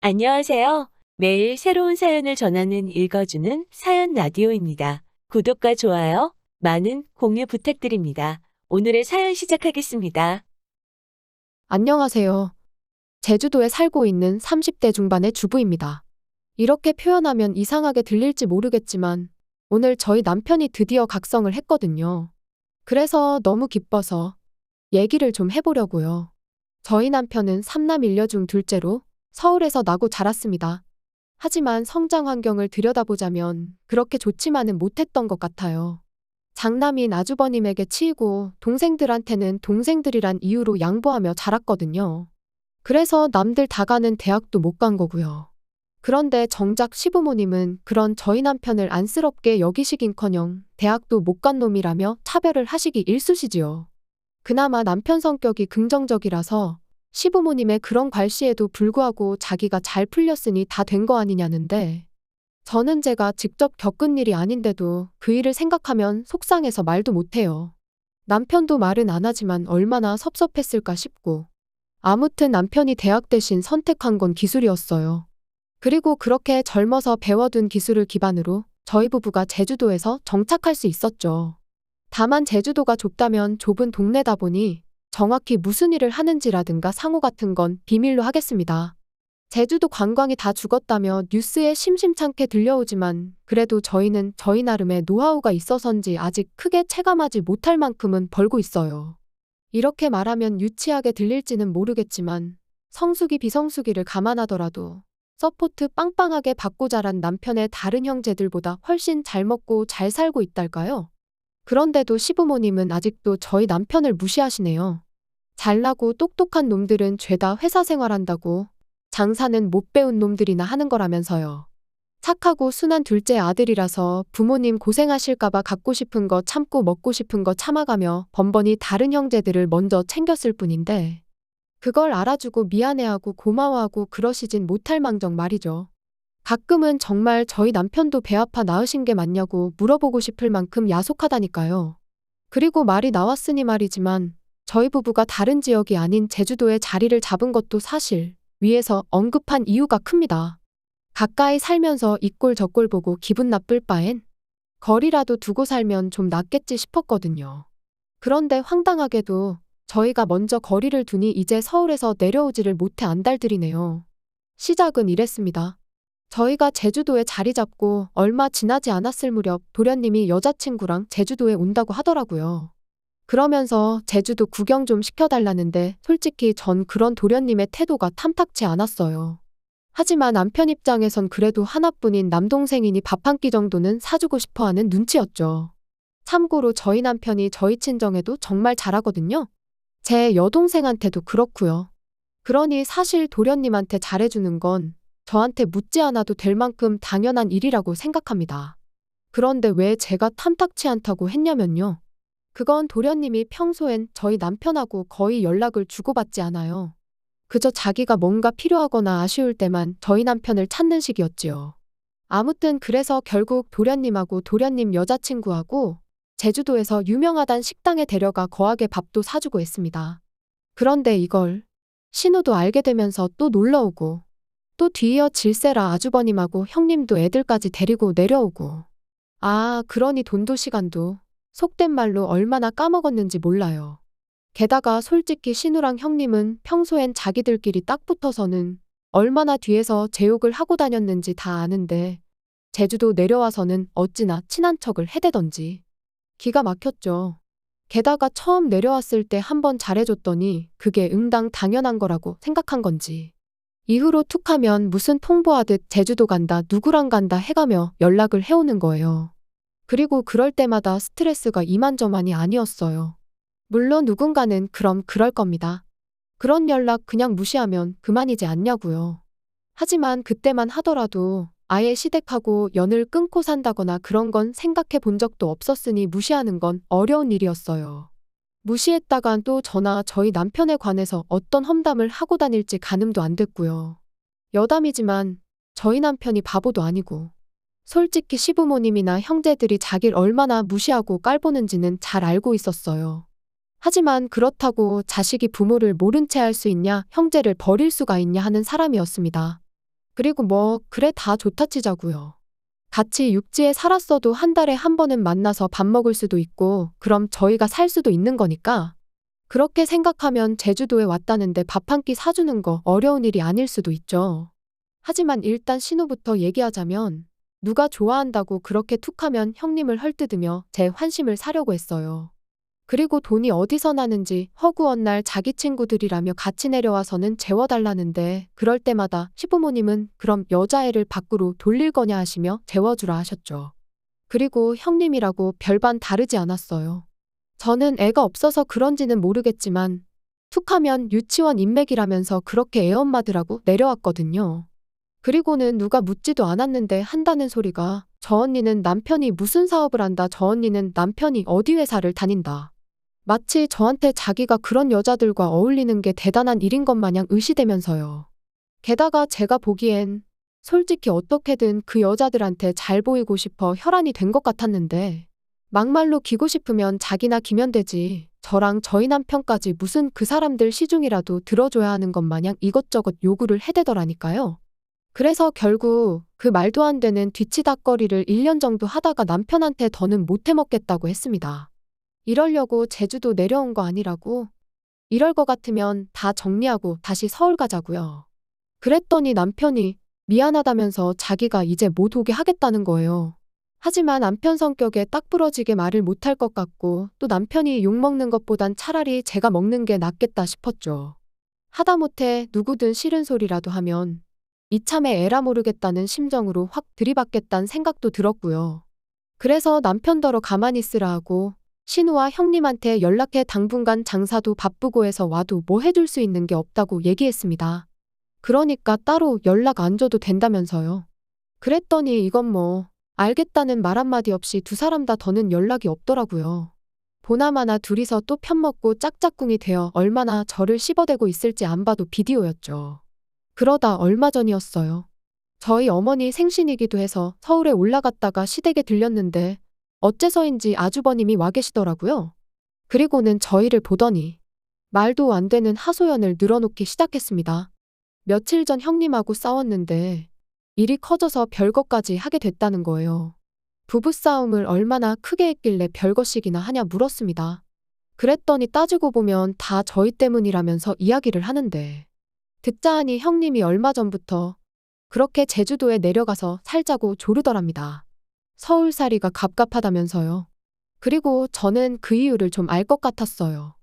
안녕하세요. 매일 새로운 사연을 전하는 읽어주는 사연 라디오입니다. 구독과 좋아요, 많은 공유 부탁드립니다. 오늘의 사연 시작하겠습니다. 안녕하세요. 제주도에 살고 있는 30대 중반의 주부입니다. 이렇게 표현하면 이상하게 들릴지 모르겠지만 오늘 저희 남편이 드디어 각성을 했거든요. 그래서 너무 기뻐서 얘기를 좀 해보려고요. 저희 남편은 3남 1녀 중 둘째로 서울에서 나고 자랐습니다. 하지만 성장 환경을 들여다보자면 그렇게 좋지만은 못했던 것 같아요. 장남인 아주버님에게 치이고 동생들한테는 동생들이란 이유로 양보하며 자랐거든요. 그래서 남들 다 가는 대학도 못 간 거고요. 그런데 정작 시부모님은 그런 저희 남편을 안쓰럽게 여기시긴커녕 대학도 못 간 놈이라며 차별을 하시기 일쑤시지요. 그나마 남편 성격이 긍정적이라서 시부모님의 그런 괄시에도 불구하고 자기가 잘 풀렸으니 다 된 거 아니냐는데 저는 제가 직접 겪은 일이 아닌데도 그 일을 생각하면 속상해서 말도 못해요. 남편도 말은 안 하지만 얼마나 섭섭했을까 싶고. 아무튼 남편이 대학 대신 선택한 건 기술이었어요. 그리고 그렇게 젊어서 배워둔 기술을 기반으로 저희 부부가 제주도에서 정착할 수 있었죠. 다만 제주도가 좁다면 좁은 동네다 보니 정확히 무슨 일을 하는지라든가 상호 같은 건 비밀로 하겠습니다. 제주도 관광이 다 죽었다며 뉴스에 심심찮게 들려오지만 그래도 저희는 저희 나름의 노하우가 있어서인지 아직 크게 체감하지 못할 만큼은 벌고 있어요. 이렇게 말하면 유치하게 들릴지는 모르겠지만 성수기 비성수기를 감안하더라도 서포트 빵빵하게 받고 자란 남편의 다른 형제들보다 훨씬 잘 먹고 잘 살고 있달까요? 그런데도 시부모님은 아직도 저희 남편을 무시하시네요. 잘나고 똑똑한 놈들은 죄다 회사 생활한다고 장사는 못 배운 놈들이나 하는 거라면서요. 착하고 순한 둘째 아들이라서 부모님 고생하실까봐 갖고 싶은 거 참고 먹고 싶은 거 참아가며 번번이 다른 형제들을 먼저 챙겼을 뿐인데 그걸 알아주고 미안해하고 고마워하고 그러시진 못할 망정 말이죠. 가끔은 정말 저희 남편도 배 아파 낳으신 게 맞냐고 물어보고 싶을 만큼 야속하다니까요. 그리고 말이 나왔으니 말이지만 저희 부부가 다른 지역이 아닌 제주도에 자리를 잡은 것도 사실 위에서 언급한 이유가 큽니다. 가까이 살면서 이 꼴 저 꼴 보고 기분 나쁠 바엔 거리라도 두고 살면 좀 낫겠지 싶었거든요. 그런데 황당하게도 저희가 먼저 거리를 두니 이제 서울에서 내려오지를 못해 안달들이네요. 시작은 이랬습니다. 저희가 제주도에 자리 잡고 얼마 지나지 않았을 무렵 도련님이 여자친구랑 제주도에 온다고 하더라고요. 그러면서 제주도 구경 좀 시켜달라는데 솔직히 전 그런 도련님의 태도가 탐탁치 않았어요. 하지만 남편 입장에선 그래도 하나뿐인 남동생이니 밥 한 끼 정도는 사주고 싶어하는 눈치였죠. 참고로 저희 남편이 저희 친정에도 정말 잘하거든요. 제 여동생한테도 그렇고요. 그러니 사실 도련님한테 잘해주는 건 저한테 묻지 않아도 될 만큼 당연한 일이라고 생각합니다. 그런데 왜 제가 탐탁치 않다고 했냐면요. 그건 도련님이 평소엔 저희 남편하고 거의 연락을 주고받지 않아요. 그저 자기가 뭔가 필요하거나 아쉬울 때만 저희 남편을 찾는 식이었지요. 아무튼 그래서 결국 도련님하고 도련님 여자친구하고 제주도에서 유명하단 식당에 데려가 거하게 밥도 사주고 했습니다. 그런데 이걸 신우도 알게 되면서 또 놀러오고 또 뒤이어 질세라 아주버님하고 형님도 애들까지 데리고 내려오고 그러니 돈도 시간도 속된 말로 얼마나 까먹었는지 몰라요. 게다가 솔직히 신우랑 형님은 평소엔 자기들끼리 딱 붙어서는 얼마나 뒤에서 제 욕을 하고 다녔는지 다 아는데 제주도 내려와서는 어찌나 친한 척을 해대던지 기가 막혔죠. 게다가 처음 내려왔을 때 한번 잘해줬더니 그게 응당 당연한 거라고 생각한 건지 이후로 툭하면 무슨 통보하듯 제주도 간다 누구랑 간다 해가며 연락을 해오는 거예요. 그리고 그럴 때마다 스트레스가 이만저만이 아니었어요. 물론 누군가는 그럼 그럴 겁니다. 그런 연락 그냥 무시하면 그만이지 않냐고요. 하지만 그때만 하더라도 아예 시댁하고 연을 끊고 산다거나 그런 건 생각해 본 적도 없었으니 무시하는 건 어려운 일이었어요. 무시했다간 또 저나 저희 남편에 관해서 어떤 험담을 하고 다닐지 가늠도 안 됐고요. 여담이지만 저희 남편이 바보도 아니고 솔직히 시부모님이나 형제들이 자기를 얼마나 무시하고 깔보는지는 잘 알고 있었어요. 하지만 그렇다고 자식이 부모를 모른 채 할 수 있냐, 형제를 버릴 수가 있냐 하는 사람이었습니다. 그리고 뭐 그래 다 좋다 치자고요. 같이 육지에 살았어도 한 달에 한 번은 만나서 밥 먹을 수도 있고 그럼 저희가 살 수도 있는 거니까 그렇게 생각하면 제주도에 왔다는데 밥 한 끼 사주는 거 어려운 일이 아닐 수도 있죠. 하지만 일단 신호부터 얘기하자면 누가 좋아한다고 그렇게 툭하면 형님을 헐뜯으며 제 환심을 사려고 했어요. 그리고 돈이 어디서 나는지 허구한 날 자기 친구들이라며 같이 내려와서는 재워달라는데 그럴 때마다 시부모님은 그럼 여자애를 밖으로 돌릴 거냐 하시며 재워주라 하셨죠. 그리고 형님이라고 별반 다르지 않았어요. 저는 애가 없어서 그런지는 모르겠지만 툭하면 유치원 인맥이라면서 그렇게 애엄마들하고 내려왔거든요. 그리고는 누가 묻지도 않았는데 한다는 소리가 저 언니는 남편이 무슨 사업을 한다, 저 언니는 남편이 어디 회사를 다닌다. 마치 저한테 자기가 그런 여자들과 어울리는 게 대단한 일인 것 마냥 의시되면서요. 게다가 제가 보기엔 솔직히 어떻게든 그 여자들한테 잘 보이고 싶어 혈안이 된 것 같았는데 막말로 기고 싶으면 자기나 기면 되지. 저랑 저희 남편까지 무슨 그 사람들 시중이라도 들어줘야 하는 것 마냥 이것저것 요구를 해대더라니까요. 그래서 결국 그 말도 안 되는 뒤치다꺼리를 1년 정도 하다가 남편한테 더는 못 해먹겠다고 했습니다. 이러려고 제주도 내려온 거 아니라고? 이럴 거 같으면 다 정리하고 다시 서울 가자고요. 그랬더니 남편이 미안하다면서 자기가 이제 못 오게 하겠다는 거예요. 하지만 남편 성격에 딱 부러지게 말을 못할 것 같고 또 남편이 욕먹는 것보단 차라리 제가 먹는 게 낫겠다 싶었죠. 하다못해 누구든 싫은 소리라도 하면 이참에 에라 모르겠다는 심정으로 확 들이받겠다는 생각도 들었고요. 그래서 남편더러 가만히 있으라 하고 신우와 형님한테 연락해 당분간 장사도 바쁘고 해서 와도 뭐 해줄 수 있는 게 없다고 얘기했습니다. 그러니까 따로 연락 안 줘도 된다면서요. 그랬더니 이건 뭐 알겠다는 말 한마디 없이 두 사람 다 더는 연락이 없더라고요. 보나마나 둘이서 또 편먹고 짝짝꿍이 되어 얼마나 저를 씹어대고 있을지 안 봐도 비디오였죠. 그러다 얼마 전이었어요. 저희 어머니 생신이기도 해서 서울에 올라갔다가 시댁에 들렸는데 어째서인지 아주버님이 와 계시더라고요. 그리고는 저희를 보더니 말도 안 되는 하소연을 늘어놓기 시작했습니다. 며칠 전 형님하고 싸웠는데 일이 커져서 별것까지 하게 됐다는 거예요. 부부싸움을 얼마나 크게 했길래 별것이기나 하냐 물었습니다. 그랬더니 따지고 보면 다 저희 때문이라면서 이야기를 하는데 듣자 하니 형님이 얼마 전부터 그렇게 제주도에 내려가서 살자고 조르더랍니다. 서울살이가 갑갑하다면서요. 그리고 저는 그 이유를 좀 알 것 같았어요.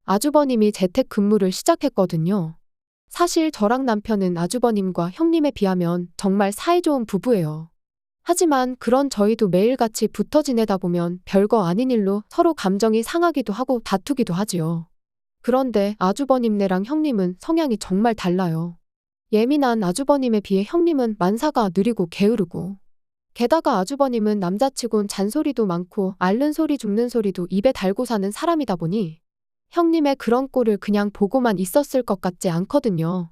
아주버님이 재택근무를 시작했거든요. 사실 저랑 남편은 아주버님과 형님에 비하면 정말 사이좋은 부부예요. 하지만 그런 저희도 매일같이 붙어 지내다 보면 별거 아닌 일로 서로 감정이 상하기도 하고 다투기도 하지요. 그런데 아주버님네랑 형님은 성향이 정말 달라요. 예민한 아주버님에 비해 형님은 만사가 느리고 게으르고 게다가 아주버님은 남자치곤 잔소리도 많고 앓는 소리 죽는 소리도 입에 달고 사는 사람이다 보니 형님의 그런 꼴을 그냥 보고만 있었을 것 같지 않거든요.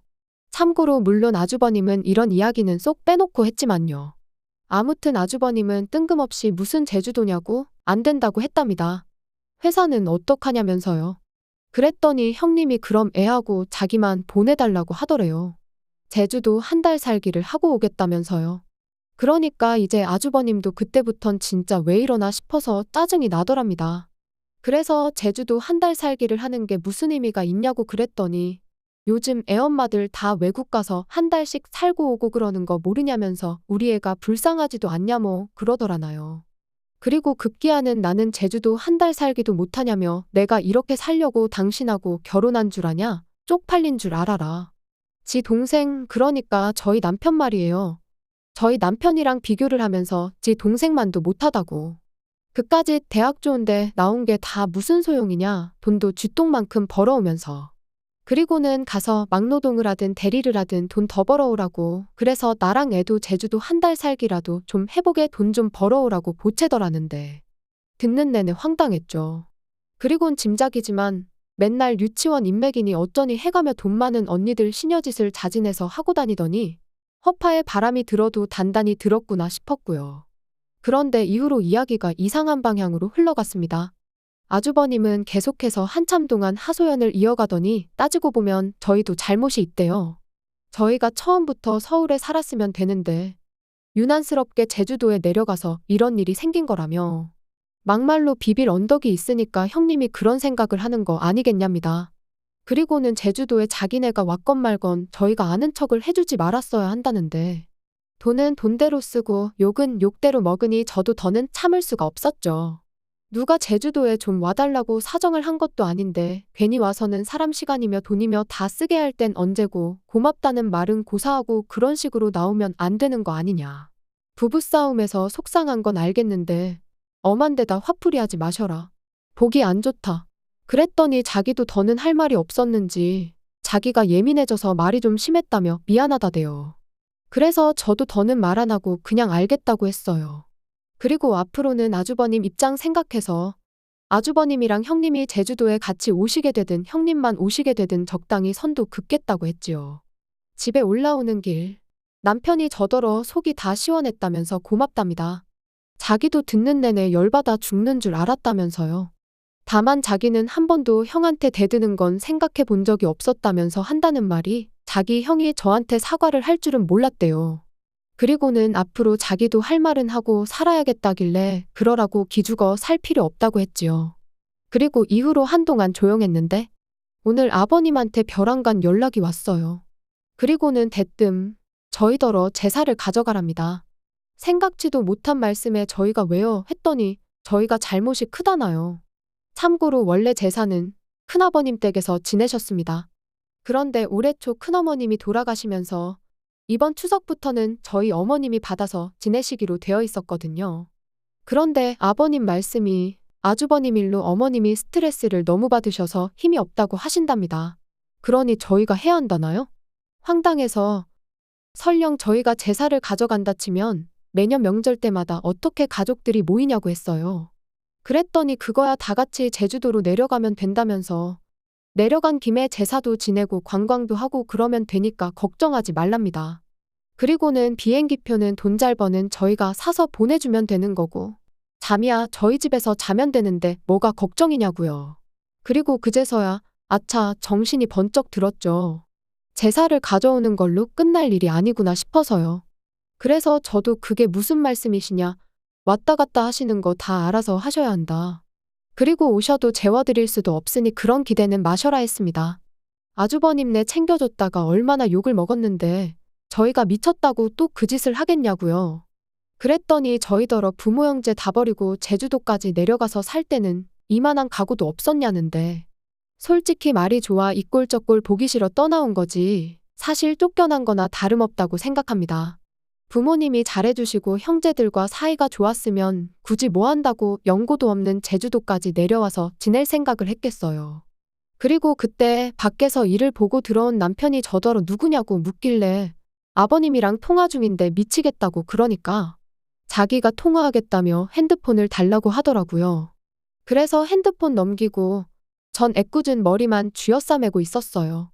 참고로 물론 아주버님은 이런 이야기는 쏙 빼놓고 했지만요. 아무튼 아주버님은 뜬금없이 무슨 제주도냐고 안 된다고 했답니다. 회사는 어떡하냐면서요. 그랬더니 형님이 그럼 애하고 자기만 보내달라고 하더래요. 제주도 한 달 살기를 하고 오겠다면서요. 그러니까 이제 아주버님도 그때부턴 진짜 왜 이러나 싶어서 짜증이 나더랍니다. 그래서 제주도 한 달 살기를 하는 게 무슨 의미가 있냐고 그랬더니 요즘 애엄마들 다 외국 가서 한 달씩 살고 오고 그러는 거 모르냐면서 우리 애가 불쌍하지도 않냐 뭐 그러더라나요. 그리고 급기야는 나는 제주도 한 달 살기도 못하냐며 내가 이렇게 살려고 당신하고 결혼한 줄 아냐? 쪽팔린 줄 알아라. 지 동생 그러니까 저희 남편 말이에요. 저희 남편이랑 비교를 하면서 지 동생만도 못하다고. 그까짓 대학 좋은데 나온 게 다 무슨 소용이냐. 돈도 쥐똥만큼 벌어오면서. 그리고는 가서 막노동을 하든 대리를 하든 돈 더 벌어오라고. 그래서 나랑 애도 제주도 한 달 살기라도 좀 해보게 돈 좀 벌어오라고 보채더라는데. 듣는 내내 황당했죠. 그리곤 짐작이지만 맨날 유치원 인맥이니 어쩌니 해가며 돈 많은 언니들 시녀짓을 자진해서 하고 다니더니 허파에 바람이 들어도 단단히 들었구나 싶었고요. 그런데 이후로 이야기가 이상한 방향으로 흘러갔습니다. 아주버님은 계속해서 한참 동안 하소연을 이어가더니 따지고 보면 저희도 잘못이 있대요. 저희가 처음부터 서울에 살았으면 되는데 유난스럽게 제주도에 내려가서 이런 일이 생긴 거라며 막말로 비빌 언덕이 있으니까 형님이 그런 생각을 하는 거 아니겠냐입니다. 그리고는 제주도에 자기네가 왔건 말건 저희가 아는 척을 해주지 말았어야 한다는데 돈은 돈대로 쓰고 욕은 욕대로 먹으니 저도 더는 참을 수가 없었죠. 누가 제주도에 좀 와달라고 사정을 한 것도 아닌데 괜히 와서는 사람 시간이며 돈이며 다 쓰게 할 땐 언제고 고맙다는 말은 고사하고 그런 식으로 나오면 안 되는 거 아니냐. 부부싸움에서 속상한 건 알겠는데 엄한 데다 화풀이하지 마셔라. 보기 안 좋다. 그랬더니 자기도 더는 할 말이 없었는지 자기가 예민해져서 말이 좀 심했다며 미안하다대요. 그래서 저도 더는 말 안 하고 그냥 알겠다고 했어요. 그리고 앞으로는 아주버님 입장 생각해서 아주버님이랑 형님이 제주도에 같이 오시게 되든 형님만 오시게 되든 적당히 선도 긋겠다고 했지요. 집에 올라오는 길 남편이 저더러 속이 다 시원했다면서 고맙답니다. 자기도 듣는 내내 열받아 죽는 줄 알았다면서요. 다만 자기는 한 번도 형한테 대드는 건 생각해 본 적이 없었다면서 한다는 말이 자기 형이 저한테 사과를 할 줄은 몰랐대요. 그리고는 앞으로 자기도 할 말은 하고 살아야겠다길래 그러라고 기죽어 살 필요 없다고 했지요. 그리고 이후로 한동안 조용했는데 오늘 아버님한테 벼랑간 연락이 왔어요. 그리고는 대뜸 저희더러 제사를 가져가랍니다. 생각지도 못한 말씀에 저희가 왜요 했더니 저희가 잘못이 크다나요. 참고로 원래 제사는 큰아버님 댁에서 지내셨습니다. 그런데 올해 초 큰어머님이 돌아가시면서 이번 추석부터는 저희 어머님이 받아서 지내시기로 되어 있었거든요. 그런데 아버님 말씀이 아주버님 일로 어머님이 스트레스를 너무 받으셔서 힘이 없다고 하신답니다. 그러니 저희가 해야 한다나요? 황당해서 설령 저희가 제사를 가져간다 치면 매년 명절 때마다 어떻게 가족들이 모이냐고 했어요. 그랬더니 그거야 다 같이 제주도로 내려가면 된다면서 내려간 김에 제사도 지내고 관광도 하고 그러면 되니까 걱정하지 말랍니다. 그리고는 비행기표는 돈 잘 버는 저희가 사서 보내주면 되는 거고 잠이야 저희 집에서 자면 되는데 뭐가 걱정이냐고요. 그리고 그제서야 아차 정신이 번쩍 들었죠. 제사를 가져오는 걸로 끝날 일이 아니구나 싶어서요. 그래서 저도 그게 무슨 말씀이시냐 왔다 갔다 하시는 거 다 알아서 하셔야 한다. 그리고 오셔도 재워드릴 수도 없으니 그런 기대는 마셔라 했습니다. 아주버님네 챙겨줬다가 얼마나 욕을 먹었는데 저희가 미쳤다고 또 그 짓을 하겠냐고요. 그랬더니 저희더러 부모 형제 다 버리고 제주도까지 내려가서 살 때는 이만한 가구도 없었냐는데 솔직히 말이 좋아 이 꼴 저 꼴 보기 싫어 떠나온 거지 사실 쫓겨난 거나 다름없다고 생각합니다. 부모님이 잘해주시고 형제들과 사이가 좋았으면 굳이 뭐 한다고 연고도 없는 제주도까지 내려와서 지낼 생각을 했겠어요. 그리고 그때 밖에서 일을 보고 들어온 남편이 저더러 누구냐고 묻길래 아버님이랑 통화 중인데 미치겠다고 그러니까 자기가 통화하겠다며 핸드폰을 달라고 하더라고요. 그래서 핸드폰 넘기고 전 애꿎은 머리만 쥐어싸매고 있었어요.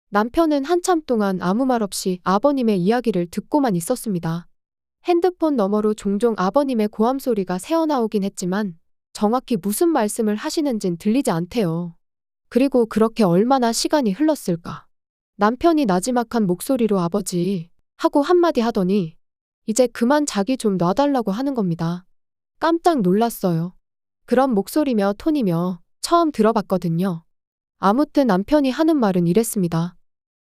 남편은 한참 동안 아무 말 없이 아버님의 이야기를 듣고만 있었습니다. 핸드폰 너머로 종종 아버님의 고함 소리가 새어나오긴 했지만 정확히 무슨 말씀을 하시는진 들리지 않대요. 그리고 그렇게 얼마나 시간이 흘렀을까. 남편이 나지막한 목소리로 아버지 하고 한마디 하더니 이제 그만 자기 좀 놔달라고 하는 겁니다. 깜짝 놀랐어요. 그런 목소리며 톤이며 처음 들어봤거든요. 아무튼 남편이 하는 말은 이랬습니다.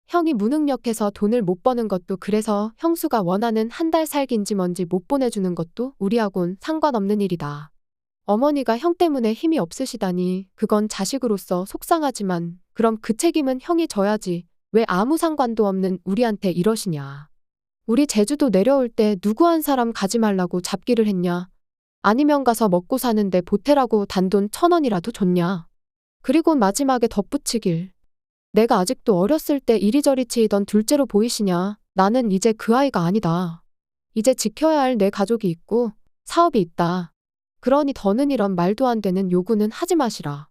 형이 무능력해서 돈을 못 버는 것도 그래서 형수가 원하는 한 달 살기인지 뭔지 못 보내주는 것도 우리하고는 상관없는 일이다. 어머니가 형 때문에 힘이 없으시다니 그건 자식으로서 속상하지만 그럼 그 책임은 형이 져야지 왜 아무 상관도 없는 우리한테 이러시냐. 우리 제주도 내려올 때 누구 한 사람 가지 말라고 잡기를 했냐. 아니면 가서 먹고 사는데 보태라고 단돈 1,000원이라도 줬냐. 그리고 마지막에 덧붙이길. 내가 아직도 어렸을 때 이리저리 치이던 둘째로 보이시냐. 나는 이제 그 아이가 아니다. 이제 지켜야 할 내 가족이 있고 사업이 있다. 그러니 더는 이런 말도 안 되는 요구는 하지 마시라.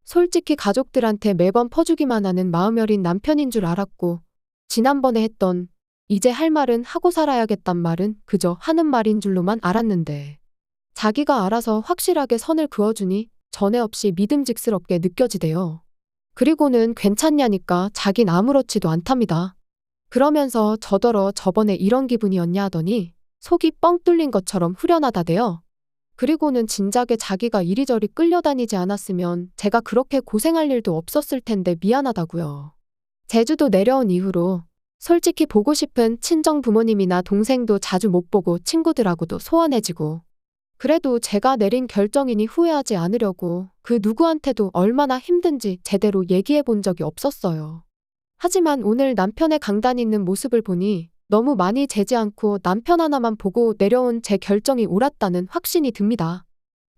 솔직히 가족들한테 매번 퍼주기만 하는 마음 여린 남편인 줄 알았고 지난번에 했던 이제 할 말은 하고 살아야겠단 말은 그저 하는 말인 줄로만 알았는데 자기가 알아서 확실하게 선을 그어주니 전에 없이 믿음직스럽게 느껴지대요. 그리고는 괜찮냐니까 자긴 아무렇지도 않답니다. 그러면서 저더러 저번에 이런 기분이었냐 하더니 속이 뻥 뚫린 것처럼 후련하다대요. 그리고는 진작에 자기가 이리저리 끌려다니지 않았으면 제가 그렇게 고생할 일도 없었을 텐데 미안하다고요. 제주도 내려온 이후로 솔직히 보고 싶은 친정 부모님이나 동생도 자주 못 보고 친구들하고도 소원해지고, 그래도 제가 내린 결정이니 후회하지 않으려고 그 누구한테도 얼마나 힘든지 제대로 얘기해 본 적이 없었어요. 하지만 오늘 남편의 강단 있는 모습을 보니 너무 많이 재지 않고 남편 하나만 보고 내려온 제 결정이 옳았다는 확신이 듭니다.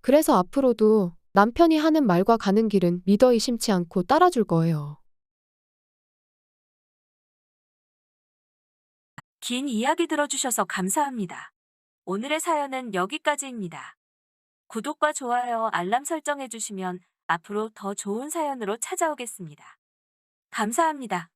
그래서 앞으로도 남편이 하는 말과 가는 길은 믿어 의심치 않고 따라줄 거예요. 긴 이야기 들어주셔서 감사합니다. 오늘의 사연은 여기까지입니다. 구독과 좋아요, 알람 설정해주시면 앞으로 더 좋은 사연으로 찾아오겠습니다. 감사합니다.